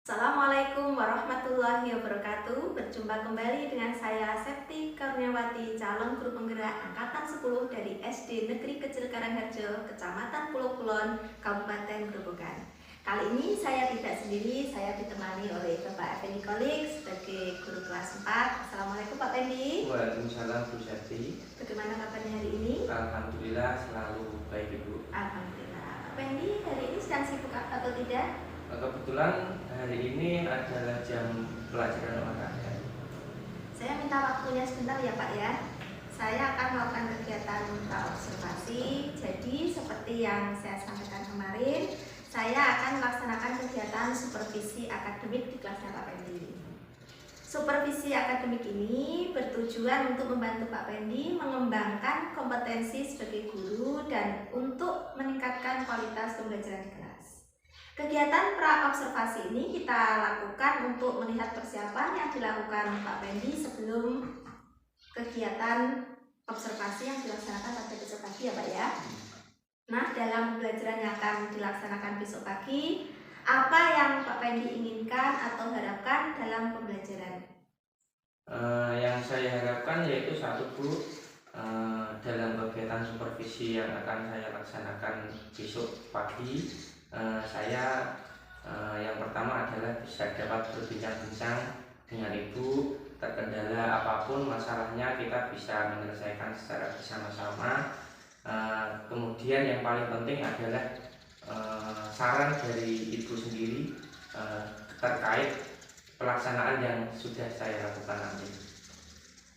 Assalamualaikum warahmatullahi wabarakatuh. Berjumpa kembali dengan saya Septi Karniawati, calon guru penggerak angkatan 10 dari SD Negeri Kecil Karangharjo, Kecamatan Pulau Kulon, Kabupaten Grobogan. Kali ini saya tidak sendiri, saya ditemani oleh Bapak Effendi Kolik sebagai guru kelas 4. Assalamualaikum Pak Effendi. Waalaikumsalam Bu Septi. Bagaimana kabarnya hari ini? Alhamdulillah selalu baik Ibu. Alhamdulillah. Pak Effendi hari ini sedang sibuk atau tidak? Kebetulan hari ini adalah jam pelajaran olahraga. Saya minta waktunya sebentar ya Pak ya. Saya akan melakukan kegiatan observasi. Jadi seperti yang saya sampaikan kemarin, saya akan melaksanakan kegiatan supervisi akademik di kelasnya Pak Pendi. Supervisi akademik ini bertujuan untuk membantu Pak Pendi mengembangkan kompetensi sebagai guru dan untuk meningkatkan kualitas pembelajaran di kelas. Kegiatan pra-observasi ini kita lakukan untuk melihat persiapan yang dilakukan Pak Pendi sebelum kegiatan observasi yang dilaksanakan pada besok pagi ya Pak ya. Nah, dalam pembelajaran yang akan dilaksanakan besok pagi, apa yang Pak Pendi inginkan atau harapkan dalam pembelajaran? Yang saya harapkan yaitu satu Bu, dalam kegiatan supervisi yang akan saya laksanakan besok pagi, saya yang pertama adalah bisa dapat berbincang-bincang dengan Ibu, terkendala apapun masalahnya kita bisa menyelesaikan secara bersama-sama. Kemudian yang paling penting adalah saran dari Ibu sendiri terkait pelaksanaan yang sudah saya lakukan nanti.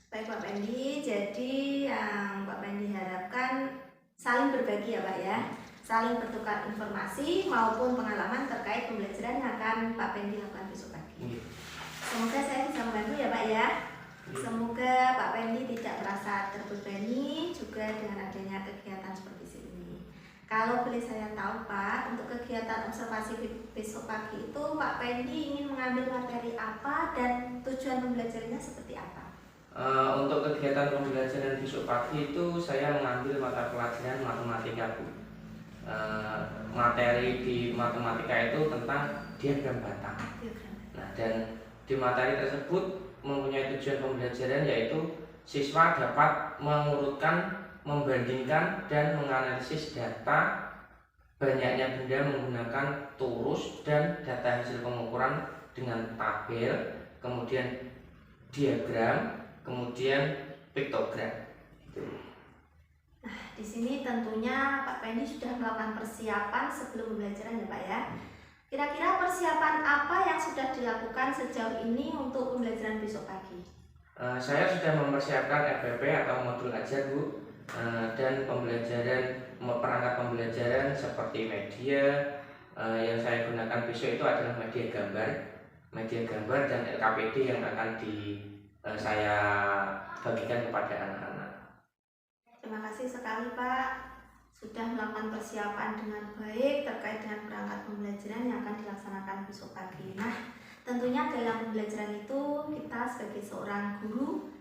Baik Pak Pendi, jadi yang Pak Pendi harapkan saling berbagi ya Pak ya, saling bertukar informasi maupun pengalaman terkait pembelajaran yang akan Pak Pendi lakukan besok pagi. Semoga saya bisa membantu ya Pak ya. Semoga Pak Pendi tidak merasa terbebani juga dengan adanya kegiatan supervisi ini. Kalau boleh saya tahu Pak, untuk kegiatan observasi besok pagi itu Pak Pendi ingin mengambil materi apa dan tujuan pembelajarannya seperti apa? Untuk kegiatan pembelajaran besok pagi itu saya mengambil mata pelajaran matematika Bu. Materi di matematika itu tentang diagram batang. Nah, dan di materi tersebut mempunyai tujuan pembelajaran yaitu siswa dapat mengurutkan, membandingkan, dan menganalisis data banyaknya benda menggunakan torus dan data hasil pengukuran dengan tabel, kemudian diagram, kemudian piktogram. Nah, di sini tentunya Pak Pendi sudah melakukan persiapan sebelum pembelajaran ya Pak ya. Kira-kira persiapan apa yang sudah dilakukan sejauh ini untuk pembelajaran besok pagi? Saya sudah mempersiapkan FPP atau modul ajar Bu, dan perangkat pembelajaran seperti media. Yang saya gunakan besok itu adalah media gambar dan LKPD yang akan saya bagikan kepada anak-anak. Terima kasih sekali Pak, sudah melakukan persiapan dengan baik terkait dengan perangkat pembelajaran yang akan dilaksanakan besok pagi. Nah, tentunya dalam pembelajaran itu kita sebagai seorang guru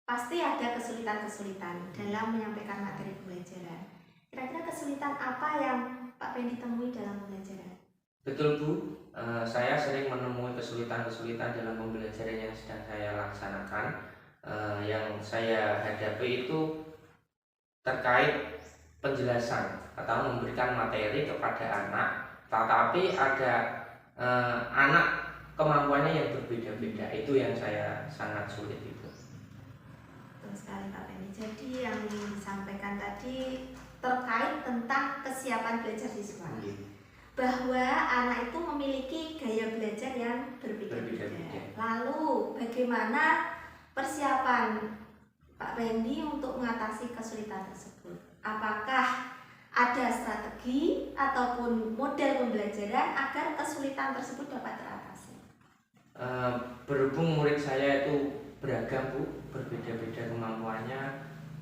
pasti ada kesulitan-kesulitan dalam menyampaikan materi pembelajaran. Kira-kira kesulitan apa yang Pak Pendi temui dalam pembelajaran? Betul Bu, saya sering menemui kesulitan-kesulitan dalam pembelajaran yang sedang saya laksanakan. Yang saya hadapi itu terkait penjelasan atau memberikan materi kepada anak, tetapi ada anak kemampuannya yang berbeda-beda. Itu yang saya sangat sulit itu. Betul sekali Pak Pendi. Jadi yang disampaikan tadi terkait tentang kesiapan belajar siswa. Bahwa anak itu memiliki gaya belajar yang berbeda-beda. Lalu bagaimana persiapan Pak Pendi untuk mengatasi kesulitan tersebut? Apakah ada strategi ataupun model pembelajaran agar kesulitan tersebut dapat teratasi? Berhubung murid saya itu beragam Bu, berbeda-beda kemampuannya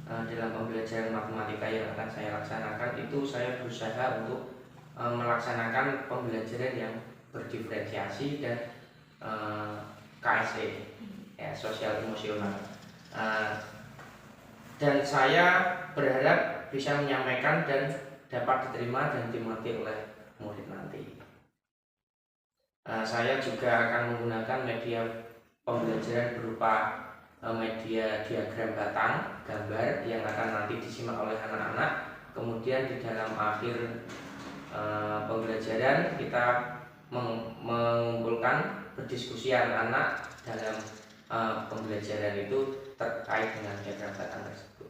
dalam pembelajaran matematika yang akan saya laksanakan, itu saya berusaha untuk melaksanakan pembelajaran yang berdiferensiasi dan KSE, ya, sosial emosional. Dan saya berharap bisa menyampaikan dan dapat diterima dan dimengerti oleh murid nanti. Saya juga akan menggunakan media pembelajaran berupa media diagram batang gambar yang akan nanti disimak oleh anak-anak. Kemudian di dalam akhir pembelajaran kita mengumpulkan berdiskusi anak-anak dalam pembelajaran itu terkait dengan diagram batang tersebut.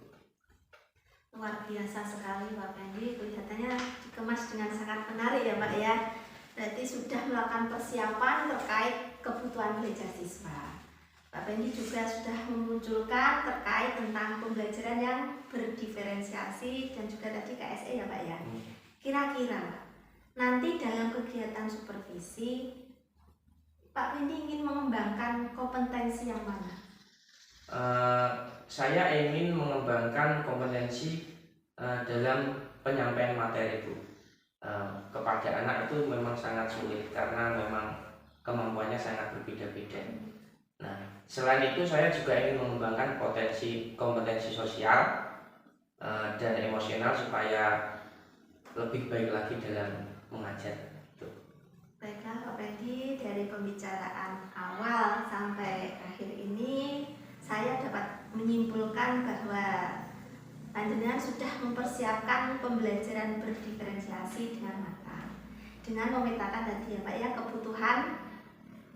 Luar biasa sekali Pak Pendi, kelihatannya dikemas dengan sangat menarik ya Pak ya. Berarti sudah melakukan persiapan terkait kebutuhan gereja siswa. Pak Pendi juga sudah memunculkan terkait tentang pembelajaran yang berdiferensiasi dan juga tadi KSE ya Pak ya. Kira-kira nanti dalam kegiatan supervisi Pak Pendi ingin mengembangkan kompetensi yang mana? Saya ingin mengembangkan kompetensi dalam penyampaian materi Bu. Kepada anak itu memang sangat sulit karena memang kemampuannya sangat berbeda-beda. Nah, selain itu saya juga ingin mengembangkan kompetensi sosial dan emosional supaya lebih baik lagi dalam mengajar. Baiklah Pak Pendi, dari pembicaraan awal sampai akhir ini saya dapat menyimpulkan bahwa panjenengan sudah mempersiapkan pembelajaran berdiferensiasi dengan matang, dengan memetakan tadi ya Pak ya kebutuhan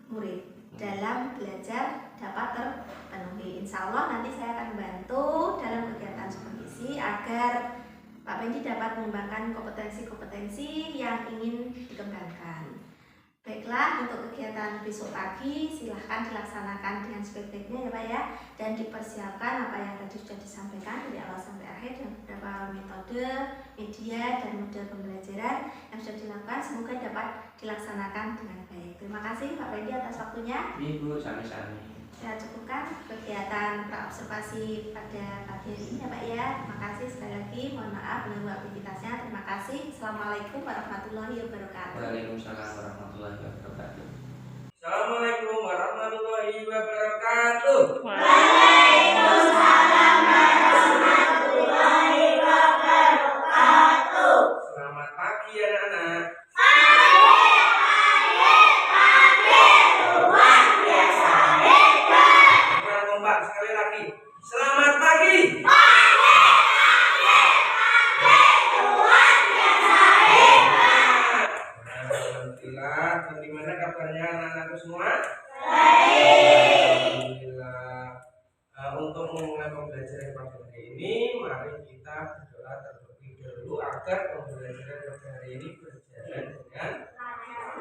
murid dalam belajar dapat terpenuhi. Insya Allah nanti saya akan membantu dalam kegiatan supervisi agar Pak Pendi dapat mengembangkan kompetensi-kompetensi yang ingin dikembangkan. Baiklah, untuk kegiatan besok pagi silahkan dilaksanakan dengan sebaik-baiknya ya Pak ya, dan dipersiapkan apa yang tadi sudah disampaikan dari awal sampai akhir dan beberapa metode, media, dan model pembelajaran yang sudah dilakukan semoga dapat dilaksanakan dengan baik. Terima kasih Pak Pendi atas waktunya. Ibu, sami-sami. Saya cukupkan kegiatan praobservasi pada pagi hari ini ya Pak ya. Terima kasih sekali lagi, mohon maaf mengganggu aktivitasnya. Terima kasih. Assalamualaikum warahmatullahi wabarakatuh. Waalaikumsalam warahmatullahi wabarakatuh. Assalamualaikum warahmatullahi wabarakatuh. Waalaikumsalam warahmatullahi wabarakatuh. Selamat pagi anak-anak. Kompak sekali lagi. Selamat pagi. Alhamdulillah. Bagaimana kabarnya anak-anakku semua? Alhamdulillah. Untuk memulai pembelajaran pada hari ini, mari kita berdoa terlebih dahulu agar pembelajaran pada hari ini berjalan dengan lancar.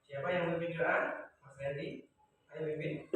Siapa yang memimpin doa? Mas Randy. Ayo pimpin.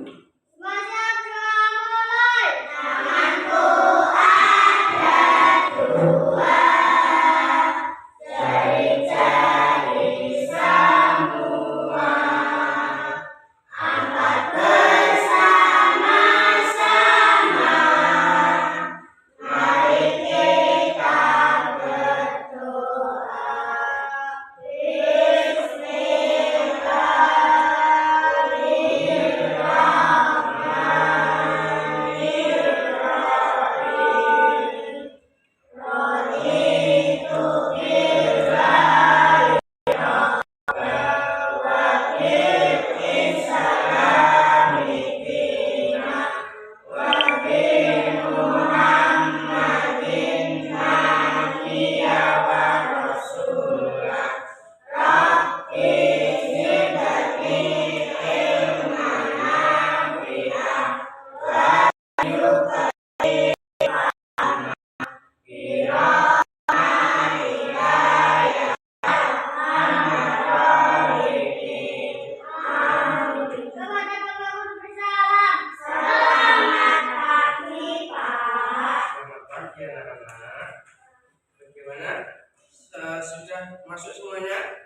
Sudah masuk semuanya?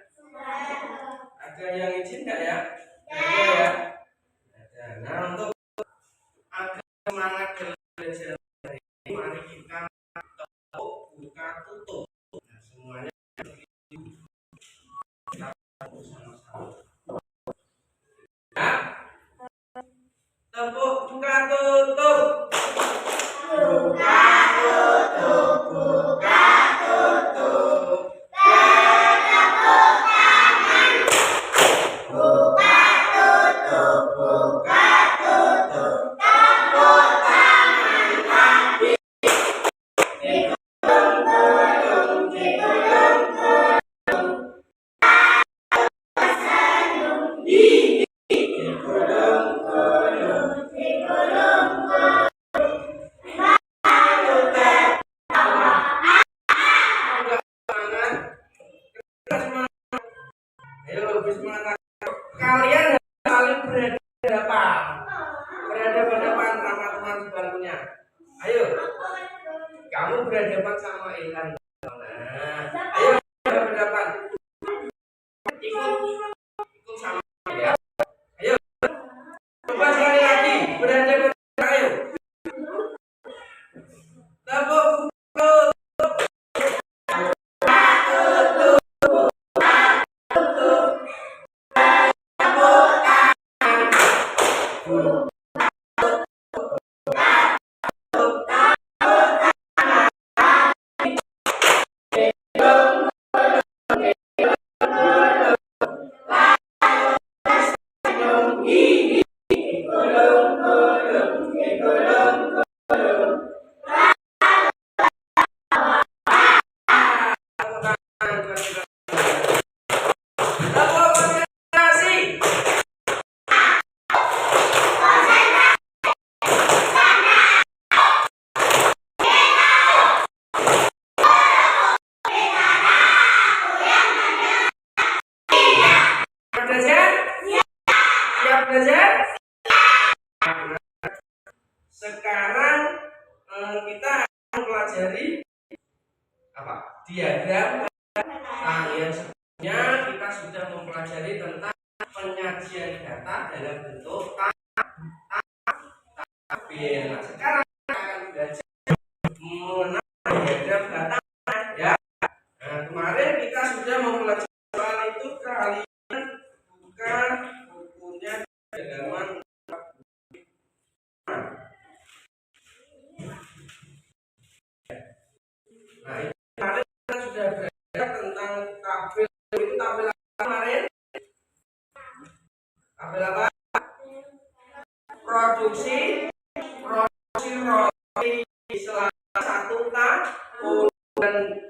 Ada yang izin enggak ya? Ada ya? Ada. Nah, untuk agar semangat dalam belajar hari ini, mari kita buka tutup. Nah, semuanya kita sama-sama. Nah, tepuk buka tutup. Buka tutup, buka tutup. Nah, ayo berhadapan. Ikut sama ya. Ayo. Coba sekali lagi berhadapan. Ayo. Tepuk. Belajar. Sekarang kita akan pelajari apa? Diagram. Nah, yang sebelumnya kita sudah mempelajari tentang penyajian data dalam bentuk tabel. Nah, sekarang kita akan belajar mengenai diagram data ya. Nah, kemarin kita sudah mempelajari soal itu, kalian buka bukunya halaman. Nah, ini kemarin kita sudah belajar tentang tabel. Itu tabel apa kemarin? Tabel apa? Produksi roti selama 1 tahun, bulan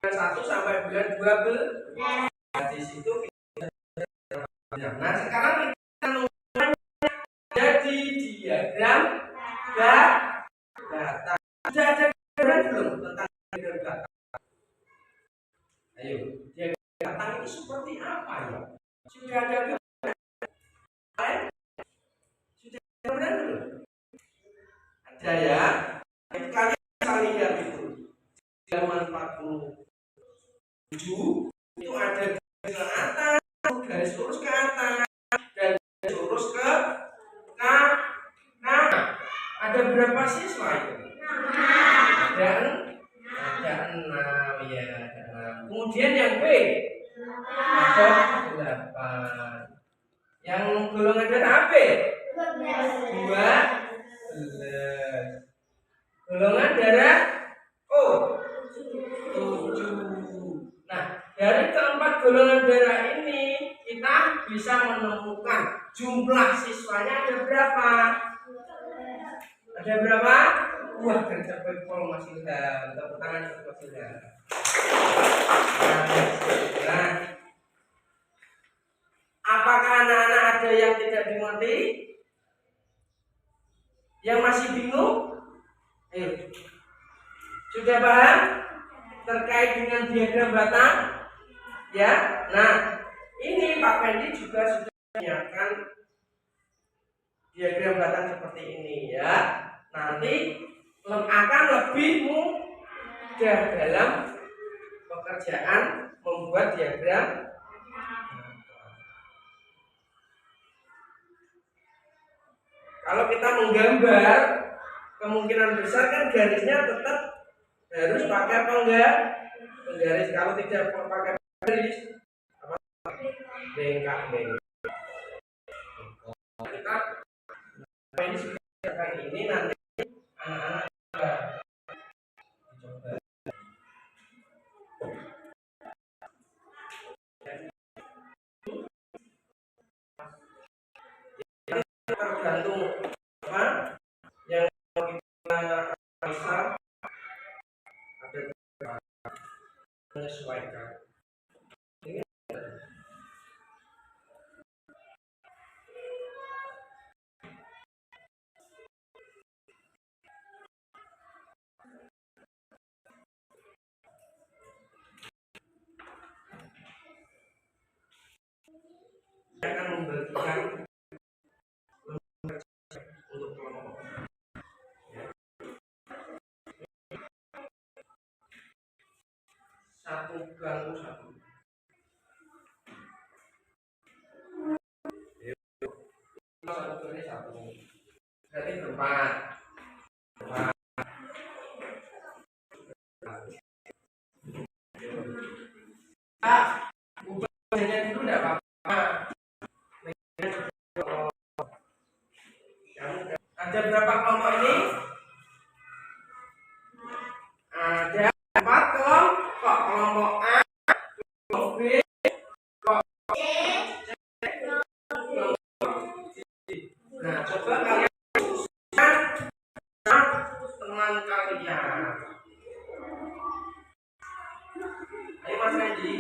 1 sampai bulan 12. Nah, di situ kita. Nah, sekarang kita jadi diagram data. Sudah ada gambaran belum tentang diagram data? Ayo, diagram data itu seperti apa ya? Sudah ada gambaran? Sudah ada gambaran belum? Ada ya? Kalian bisa lihat itu. Halaman 47 itu ada garis ke atas, garis lurus ke atas, dan garis lurus ke nah, ada berapa siswa itu? Ada 6 ya, ada 6. Kemudian yang B ada 8. Yang golongan darah AB 12. Golongan darah O 7. Nah, dari keempat golongan darah ini kita bisa menemukan jumlah siswanya ada berapa? Ada berapa? Wah, kerja pol masih udah tepuk tangan masih udah. Nah, apakah anak-anak ada yang tidak dimengerti? Yang masih bingung? Sudah paham terkait dengan diagram batang? Ya. Nah, ini Pak Fendi juga sudah menyiapkan diagram batang seperti ini ya. Nanti akan lebih mudah dalam pekerjaan membuat diagram. Kalau kita menggambar, kemungkinan besar kan garisnya tetap harus pakai penggaris. Kalau tidak pakai garis, bengkak. Kita ini sudah ini nanti anak-anak coba. Tergantung apa yang kita bisa ada menyesuaikan. Akan membagikan untuk kelompok. satu ganggu satu. Satu ini satu. Berarti berempat. Ubahnya dulu enggak apa-apa. Ada berapa kelompok ini? Ada 4 kelompok. Kelompok A, kelompok B, kelompok C, kelompok D. Nah, coba kalian teman kalian. Ayo Mas Randy.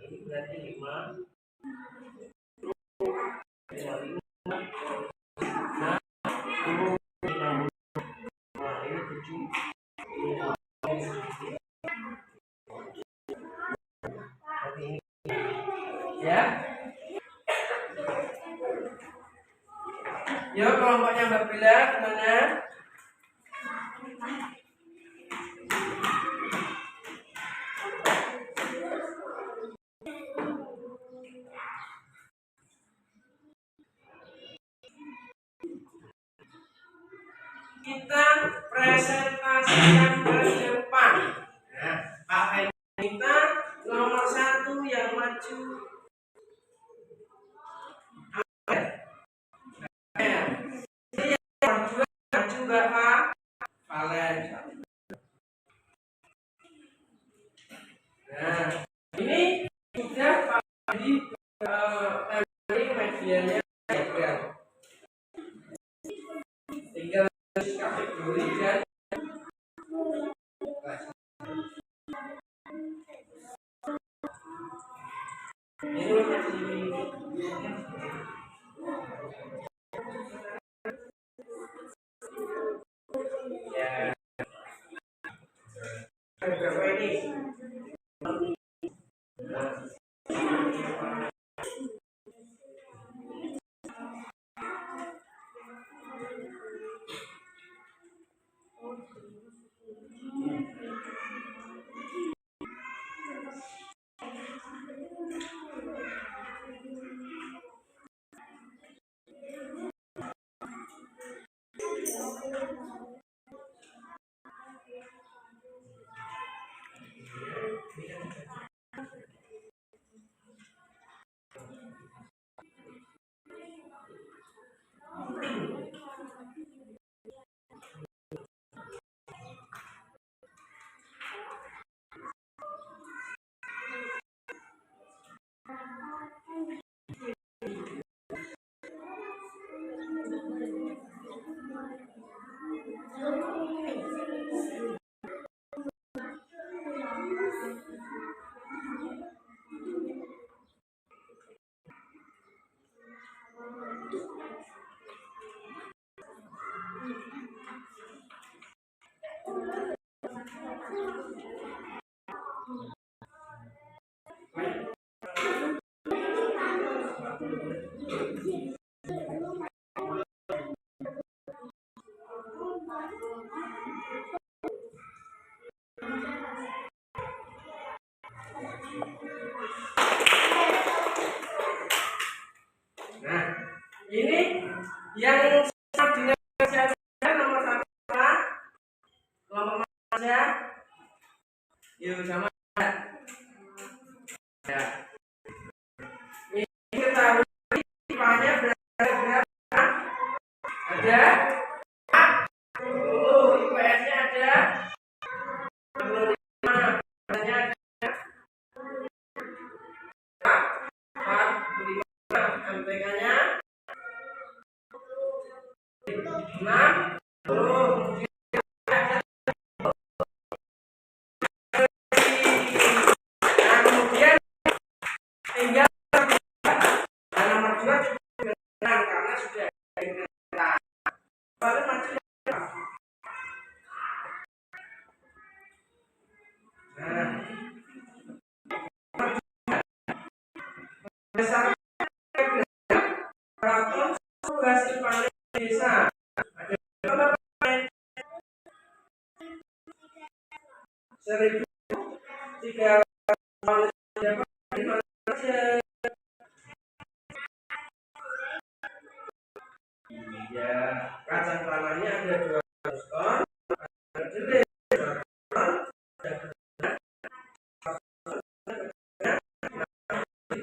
Ini berarti 5. Ya. Yuk kelompoknya Mbak Bila kemana? Kita presentasikan ke depan. Nah, Pak Henry minta nomor 1 yang maju. Ini yang kedua maju nggak Pak? Valen. Nah, ini sudah Pak Henry medianya diagram. Tinggal kategori dan ya. Berapa ini? Nah, ini yang sama dengan saya nomor 1 kelompok mana ya? Yuk sama ya. Ini kita tipanya berapa? Ada? IPS-nya ada? 65. Ada? 45. MTK-nya 6.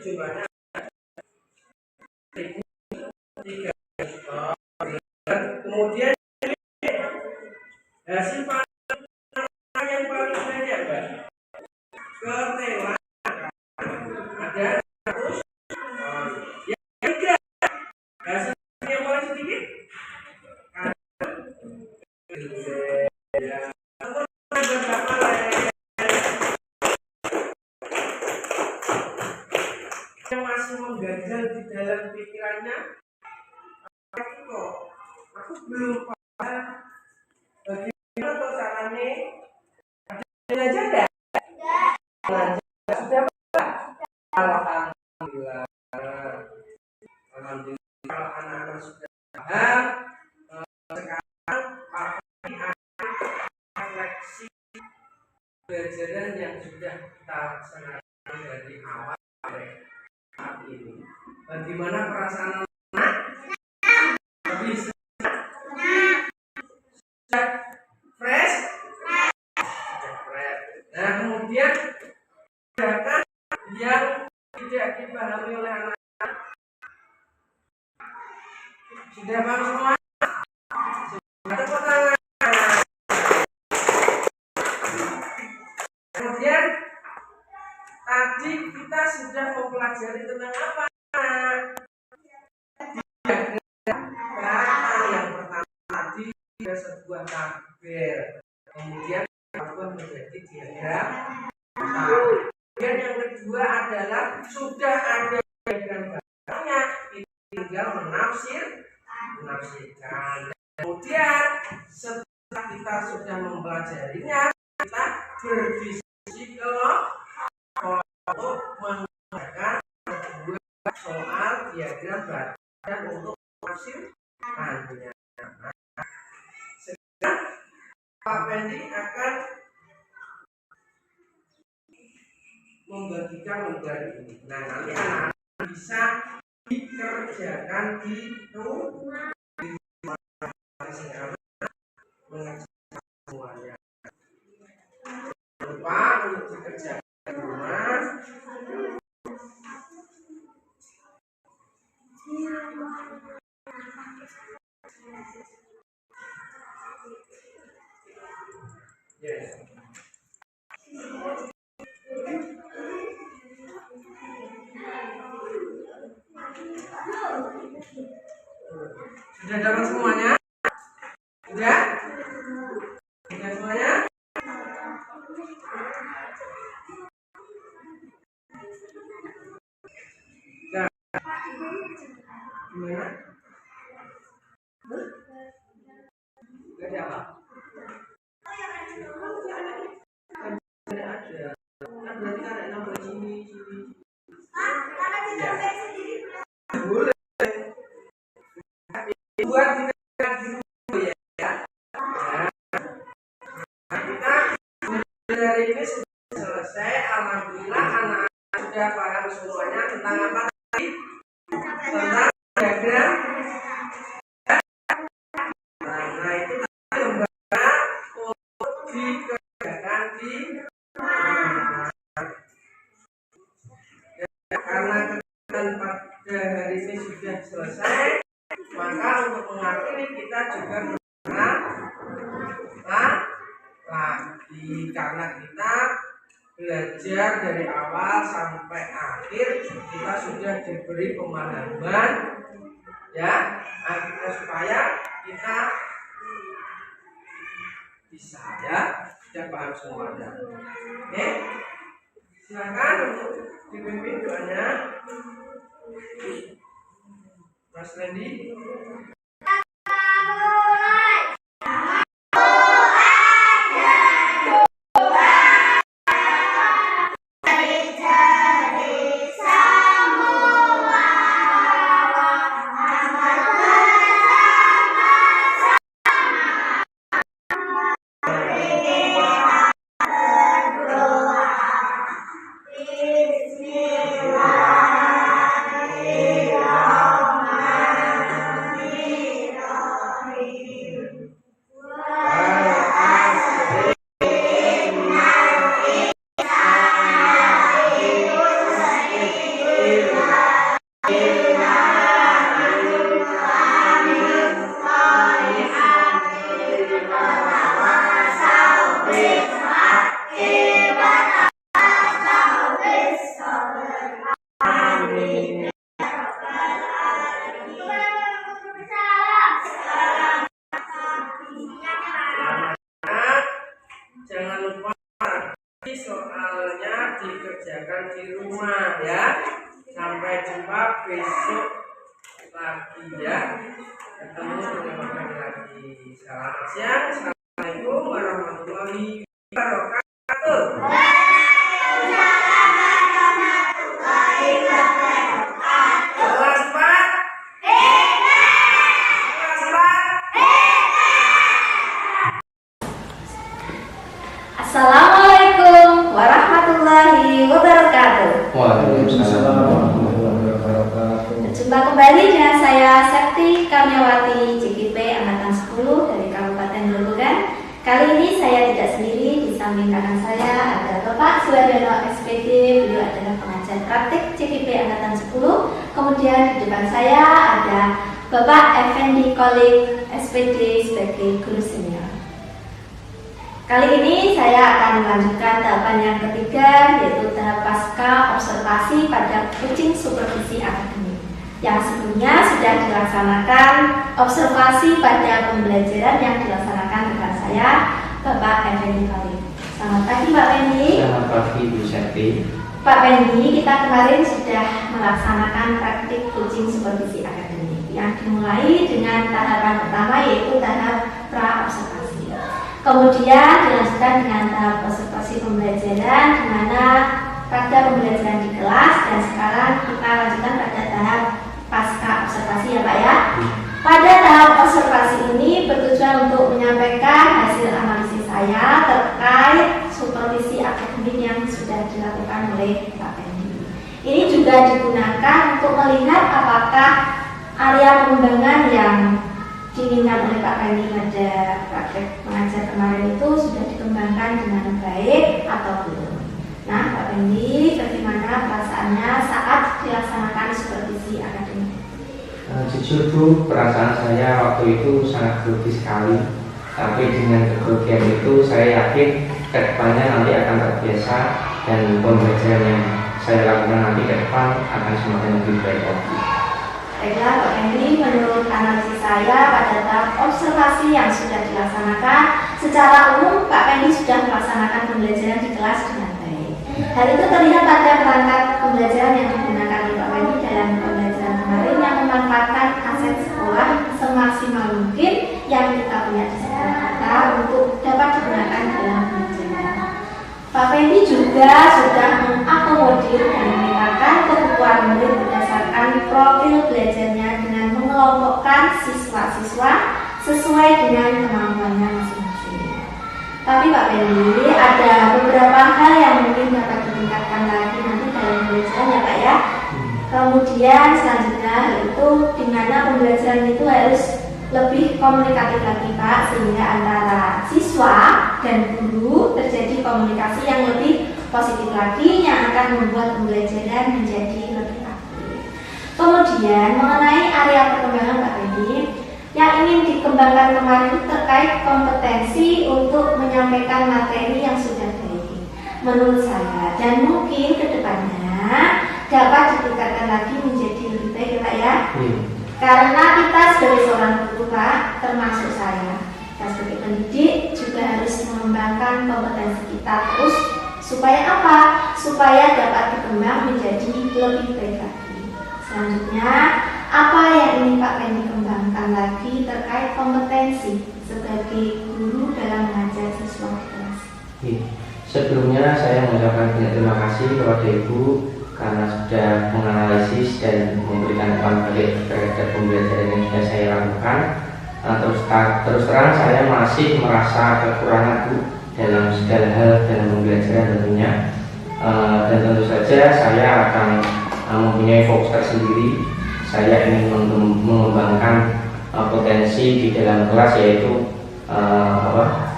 jumlahnya 1.300 ton. Kemudian hasil panen yang paling banyak, Mbak, ketela ada 100 ton. Yang ketiga, hasil yang paling sedikit yang masih mengganjal di dalam pikirannya, aku belum paham bagaimana tuh caranya belajar enggak? Sudah Pak? Alhamdulillah. Alhamdulillah kalau anak-anak sudah paham, sekarang Pak akan refleksi pelajaran yang sudah kita laksanakan dari awal sampai saat ini. Bagaimana perasaan anak? Habis sudah fresh? Sudah fresh. Nah, kemudian tindakan yang tidak dipahami oleh anak sudah paham semua? Tepuk tangan. Kemudian tadi kita sudah mempelajari tentang apa? Diagram yang pertama tadi ada sebuah tabel, kemudian berubah menjadi diagram. Kemudian yang kedua adalah sudah ada diagram barangnya, tinggal menafsirkan. Kemudian setelah kita sudah mempelajarinya, kita berdiskusi kelompok untuk mengerjakan sebuah soal diagram barang dan untuk menafsirkannya. Sekarang Pak Fendi akan membagikan lembar ini. Nah, nanti anak-anak bisa dikerjakan di rumah. Sekarang mengerjakan semuanya. Jangan lupa untuk dikerjakan di rumah. Yes. Sudah dapat semuanya? Sudah? Sudah semuanya? Sudah. Gimana? Gak ada apa? Ada. Kan berarti ada nomor sini. Ya. Boleh. Buat kita dulu ya. Nah, kita dari ini sudah selesai. Alhamdulillah anak-anak sudah paham semuanya tentang apa tadi? Tentang diagram. Nah, itu tadi lembaga untuk dikerjakan di karena kegiatan pada hari ini sudah selesai, maka untuk mengakhiri kita juga lagi karena kita belajar dari awal sampai akhir, kita sudah diberi pemahaman ya, supaya kita bisa ya, sudah paham semuanya. Oke, silakan untuk dipimpin doanya, Mas Randy. soalnya dikerjakan di rumah ya. Sampai jumpa besok lagi ya. Ketemu dengan kami lagi. Selamat siang. Assalamualaikum warahmatullahi wabarakatuh. Kelas 4. Assalamualaikum warahmatullahi wabarakatuh. Waalaikumsalam warahmatullahi wabarakatuh. Jumpa kembali dengan saya Septi Karyawati JKP Angkatan 10 dari Kabupaten Grobogan. Kali ini saya tidak sendiri, di samping kanan saya ada Bapak Suwaryono SPD, beliau adalah pengajar praktik JKP Angkatan 10. Kemudian di depan saya ada Bapak Effendi Kolik SPD sebagai guru senior. Kali ini saya akan melanjutkan tahapan yang ketiga, yaitu tahap pasca observasi pada coaching supervisi akademik. Yang sebelumnya sudah dilaksanakan observasi pada pembelajaran yang dilaksanakan rekan saya, Bapak Effendi Kolik. Selamat pagi Pak Fendi. Selamat pagi Bu Septi. Pak Fendi, kita kemarin sudah melaksanakan praktik coaching supervisi akademik yang dimulai dengan tahapan pertama, yaitu tahap pra-observasi. Kemudian dilanjutkan dengan tahap observasi pembelajaran, di mana pada pembelajaran di kelas, dan sekarang kita lanjutkan pada tahap pasca observasi ya Pak ya. Pada tahap observasi ini bertujuan untuk menyampaikan hasil analisis saya terkait supervisi akademik yang sudah dilakukan oleh Pak Fendi. Ini juga digunakan untuk melihat apakah area pengembangan yang diinginkan oleh Pak Fendi pada praktek mengajar kemarin itu sudah dikembangkan dengan baik atau belum. Nah Pak Fendi, bagaimana perasaannya saat dilaksanakan supervisi akademik? Jujur Bu, perasaan saya waktu itu sangat grogi sekali. Tapi dengan kegrogian itu saya yakin kedepannya nanti akan terbiasa dan pembelajaran yang saya lakukan nanti ke depan akan semakin lebih baik lagi. Baiklah Pak Fendi, menurut analisis saya pada tahap observasi yang sudah dilaksanakan, secara umum Pak Fendi sudah melaksanakan pembelajaran di kelas dengan baik. Hal itu terlihat pada perangkat pembelajaran yang digunakan oleh Pak Fendi dalam pembelajaran kemarin, yang memanfaatkan aset sekolah semaksimal mungkin yang kita punya di sekolah kita untuk dapat digunakan dalam pembelajaran. Pak Fendi juga sudah mengakomodir dan memetakan kebutuhan murid berdasarkan profil belajarnya dengan mengelompokkan siswa-siswa sesuai dengan kemampuannya masing-masing. Tapi Pak Fendi, ada beberapa hal yang mungkin dapat ditingkatkan lagi nanti dalam pembelajaran ya Pak ya. Kemudian selanjutnya yaitu di mana pembelajaran itu harus lebih komunikatif lagi Pak, sehingga antara siswa dan guru terjadi komunikasi yang lebih positif lagi yang akan membuat pembelajaran menjadi lebih aktif. Kemudian mengenai area perkembangan Pak Fendi, yang ingin dikembangkan kemarin itu terkait kompetensi untuk menyampaikan materi yang sudah baik. Menurut saya dan mungkin kedepannya dapat ditingkatkan lagi menjadi lebih baik ya Pak ya. Karena kita sebagai seorang guru Pak, termasuk saya sebagai pendidik juga harus mengembangkan kompetensi kita terus. Supaya apa? Supaya dapat berkembang menjadi lebih baik lagi. Selanjutnya, apa yang ingin Pak Fendi kembangkan lagi terkait kompetensi sebagai guru dalam mengajar siswa di kelas? Sebelumnya saya mengucapkan banyak terima kasih kepada Ibu karena sudah menganalisis dan memberikan umpan balik terhadap pembelajaran yang sudah saya lakukan. Terus terang saya masih merasa kekurangan Bu dalam segala hal dalam pembelajaran tentunya, dan tentu saja saya akan mempunyai fokus tersendiri. Saya ingin mengembangkan potensi di dalam kelas, yaitu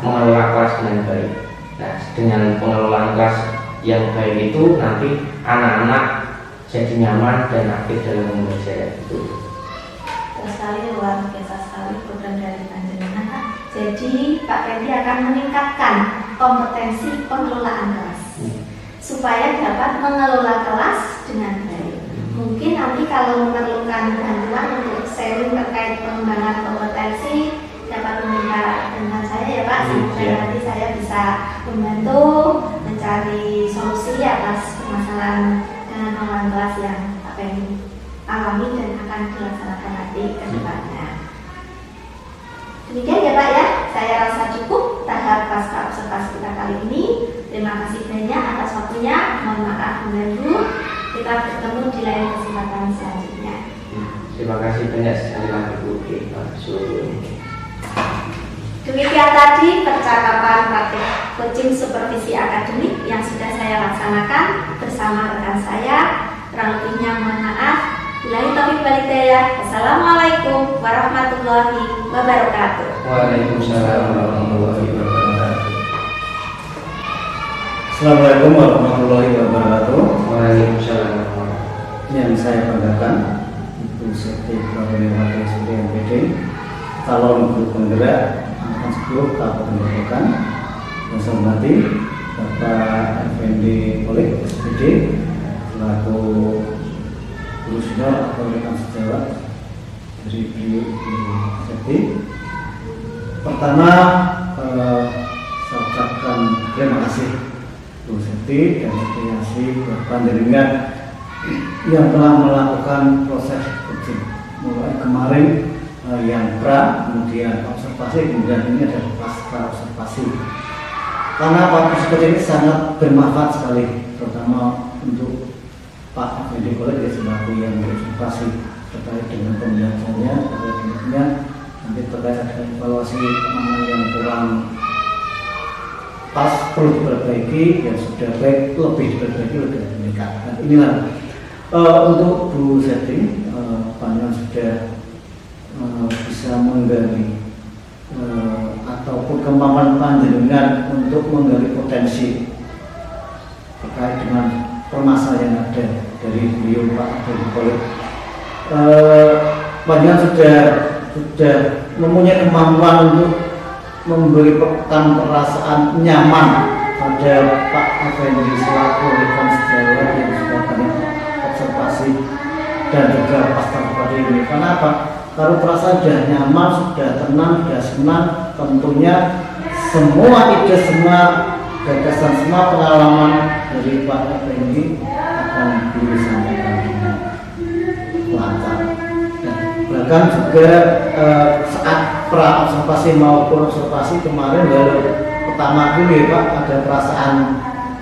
mengelola kelas dengan baik. Nah, dengan pengelolaan kelas yang baik itu nanti anak-anak jadi nyaman dan aktif dalam pembelajaran itu. Sekali luar biasa sekali program dari panjenengan Pak. Jadi Pak Fendi akan meningkatkan kompetensi pengelolaan kelas supaya dapat mengelola kelas dengan baik. Mungkin nanti kalau memerlukan bantuan untuk sharing terkait pengembangan kompetensi dapat meminta dengan saya ya Pak, sehingga nanti saya bisa membantu mencari keberhasilan dengan pengelolaan kelas yang apa yang alami dan akan dilaksanakan nanti ke depannya. Demikian ya Pak ya, saya rasa cukup tahap pasca observasi kita kali ini. Terima kasih banyak atas waktunya, mohon maaf mengganggu. Kita bertemu di lain kesempatan selanjutnya. Terima kasih banyak sekali lagi Bu seluruhnya. Demikian tadi percakapan praktik coaching supervisi akademik yang sudah saya laksanakan bersama rekan saya. Kurang lebihnya mohon maaf. Billahi taufiq wal hidayah. Wassalamualaikum warahmatullahi wabarakatuh. Waalaikumsalam warahmatullahi wabarakatuh. Assalamualaikum warahmatullahi wabarakatuh. Waalaikumsalam warahmatullahi wabarakatuh. Yang saya banggakan Ibu Siti Wakil Siti MPD, calon guru penggerak angkatan 10 Kabupaten Grobogan. Yang saya hormati Bapak Effendi Polik SPD selaku guru senior atau rekan sejawat dari BUSD. Pertama, saya ucapkan terima kasih Bu Siti dan Siti buat panjenengan yang telah melakukan proses coaching mulai kemarin yang pra, kemudian observasi, kemudian ini adalah pasca observasi. Karena proses coaching ini sangat bermanfaat sekali, terutama untuk Pak Effendi Kolek selaku yang berobservasi terkait dengan pembelajarannya, terkait dengan nanti terkait ada evaluasi mana yang kurang pas perlu diperbaiki, yang sudah baik lebih diperbaiki, lebih meningkatkan. Inilah untuk Bu Seti, panjang sudah bisa menggali ataupun kemampuan panjenengan untuk menggali potensi terkait dengan permasalahan yang ada dari beliau Pak Effendi Kolek. Panjang sudah mempunyai kemampuan untuk memberikan perasaan nyaman pada Pak Effendi selaku rekan sejawat yang sudah banyak observasi dan juga pasca seperti ini. Kenapa? Kalau perasaan sudah nyaman, sudah tenang, sudah senang, tentunya semua ide, semua gagasan, semua pengalaman dari Pak Effendi akan disampaikan dengan lancar. Bahkan juga saat pra observasi maupun observasi kemarin baru pertama kali ya Pak ada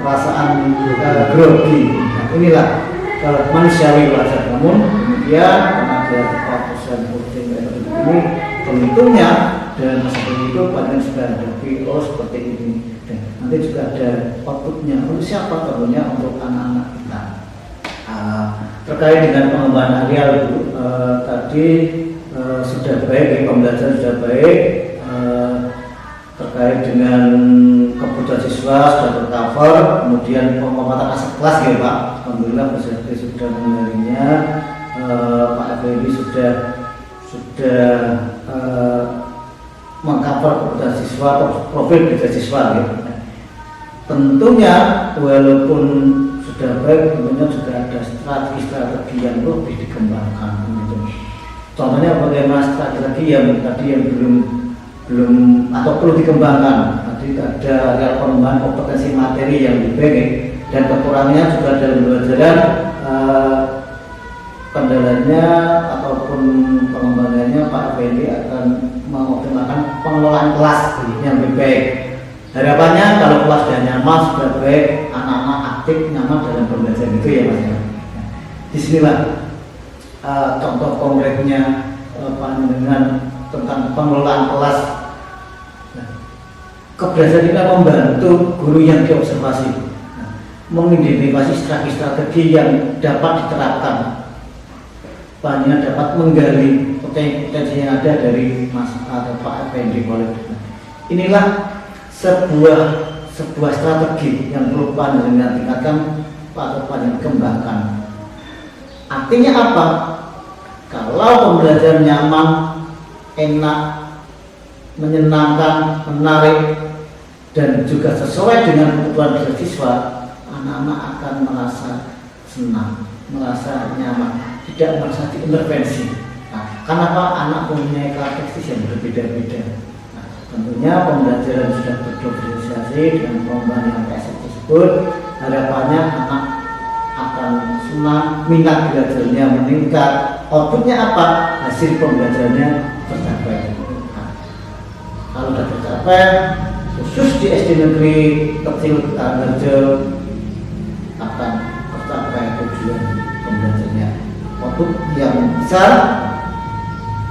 perasaan grogi. Nah, inilah manusiawi wajar. Namun demikian karena ada keputusan coaching ini tentunya dan seperti itu pada sudah ada PO seperti ini dan nanti juga ada outputnya untuk siapa, tentunya untuk anak-anak kita. Terkait dengan pengembangan areal tadi sudah baik, pembelajaran sudah baik, terkait dengan kebutuhan siswa sudah tercover, kemudian penguatan aset kelas ya Pak, alhamdulillah Bu Siti sudah mengenalinya, Pak Effendi sudah mengcover kebutuhan siswa atau profil kebutuhan siswa ya. Tentunya walaupun sudah baik, tentunya juga ada strategi yang lebih dikembangkan. Contohnya bagaimana strategi yang tadi yang belum atau perlu dikembangkan. Tadi ada real pengembangan kompetensi materi yang dipegang dan kekurangannya juga dalam pembelajaran kendalanya ataupun pengembangannya Pak Effendi akan mengoptimalkan pengelolaan kelas yang lebih baik. Harapannya kalau kelas sudah nyaman, sudah baik, anak-anak aktif, nyaman dalam pembelajaran itu ya Mas. Disinilah contoh konkretnya pandangan tentang pengelolaan kelas. Nah, keberhasilan ini membantu guru yang diobservasi mengidentifikasi strategi yang dapat diterapkan, banyak dapat menggali potensi yang ada dari Mas atau Pak Effendi Kolek. Inilah sebuah strategi yang perlu panjenengan tingkatkan atau panjenengan kembangkan. Artinya apa? Kalau pembelajaran nyaman, enak, menyenangkan, menarik, dan juga sesuai dengan kebutuhan siswa, anak-anak akan merasa senang, merasa nyaman, tidak merasa diintervensi. Nah, kenapa anak mempunyai karakteristik yang berbeda-beda? Nah, tentunya pembelajaran sudah berdifferensiasi dengan pengembangan yang tersebut, harapannya senang, minat belajarnya meningkat, outputnya apa? Hasil pembelajarannya tercapai. Kalau sudah tercapai, khusus di SD negeri kecil Tarjo akan tercapai tujuan pembelajarannya. Output yang besar,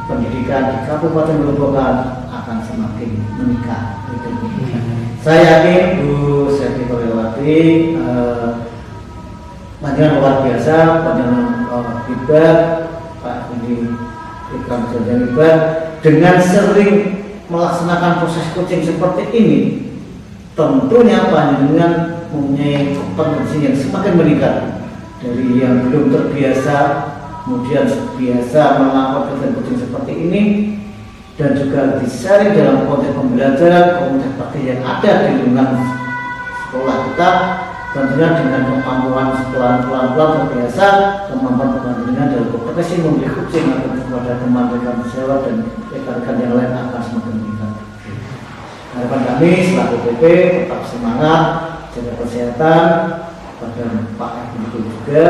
pendidikan di Kabupaten Grobogan akan semakin meningkat. Saya yakin Bu Seti Koryawati panjenengan luar biasa, panjenengan hebat, Pak Budi Ikram Jaya hebat, dengan sering melaksanakan proses coaching seperti ini, tentunya panjenengan mempunyai kompetensi yang semakin meningkat dari yang belum terbiasa, kemudian biasa melakukan coaching seperti ini, dan juga disaring dalam konteks pembelajaran, konteks praktik yang ada di lingkungan sekolah kita, tentunya dengan kemampuan pelan-pelan terbiasa, kemampuan panjenengan dalam kompetensi memberi coaching kepada teman-teman sejawat dan rekan-rekan yang lain akan semakin meningkat. Harapan kami selaku PP tetap semangat, jaga kesehatan, pada Pak Ibu juga.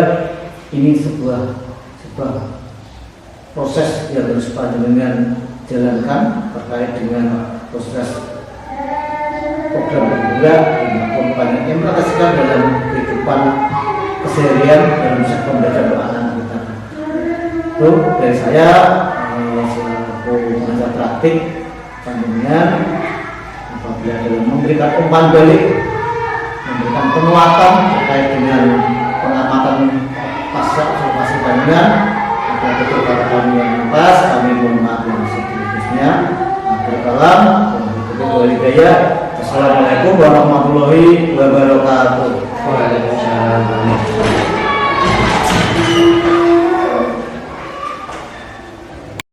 Ini sebuah proses yang harus panjenengan jalankan terkait dengan proses program bergerak dan banyak yang melaksanakan dalam kehidupan keseharian dalam sektor pembelajaran anak kita. Itu dari saya selaku pengajar praktik panjenengan apabila dalam memberikan umpan balik, memberikan penguatan terkait dengan pengamatan pasca observasi panjenengan, agar betul kata kami yang pas, kami mohon maaf yang sebelumnya. Assalamualaikum warahmatullahi wabarakatuh. Waalaikumsalam.